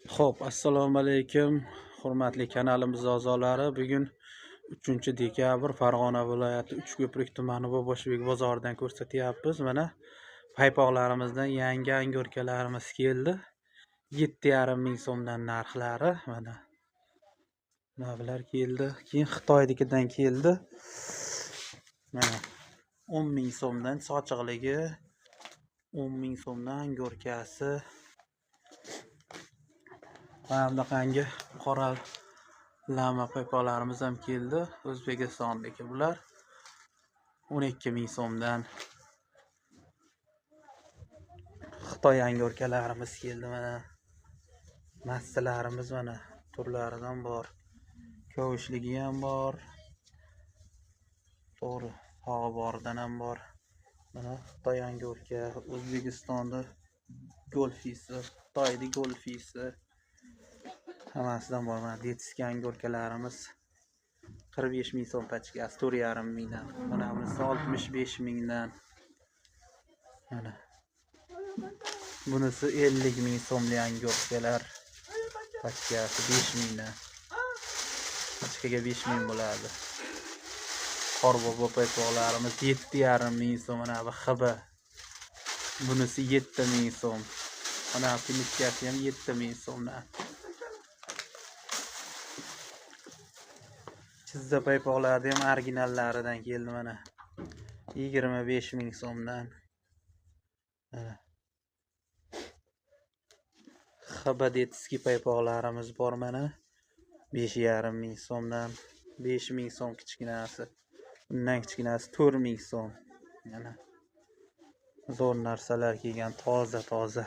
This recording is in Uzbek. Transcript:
Xo'p, assalomu alaykum, hurmatli kanalimiz a'zolari. Bugun 3-dekabr Farg'ona viloyati Uchko'prik tumani Boboshbek bozoridan ko'rsatyapmiz. Mana paypoqlarimizdan yangi angorkalarimiz keldi. 7,5 ming so'mdan narxlari. Mana bular keldi. Keyin Xitoynikidan keldi. Mana 10 ming so'mdan sochiqligi, 10 ming so'mdan angorkasi. Mana bunaqangi qora lama paypoqlarimiz ham keldi. O'zbekistonniki bular 12 ming so'mdan. Xitoy angorkalarimiz keldi. Mana massalarimiz mana turlaridan bor. Kavushligi ham bor. To'g'ri, tog'i boridan ham bor. Mana Xitoy angorka, O'zbekistonda golfisi, Xitoyda golfisi. Hammasidan bor. Mana detiski angorkalarimiz 45 ming so'm pachkasi, 4,5 mingdan. Mana bunisi 65 mingdan. Mana bunisi 50 ming so'mli angorkalar. Pachkasi 5 mingdan. Pachkaga 5 ming bo'ladi. Qorbobo paypoqlarimiz 7,5 ming so'm. Mana bu xiba. Bunisi 7 ming so'm. Mana pinikkasi ham 7 ming so'mdan. Chizza paypoqlarida ham originallaridan keldi mana. 25 ming so'mdan. Mana Xaba detiski paypoqlarimiz bor mana. 5,5 ming so'mdan. 5 ming so'm kichkinasi. Undan kichkinasi 4 ming so'm. Mana zo'r narsalar kelgan, toza.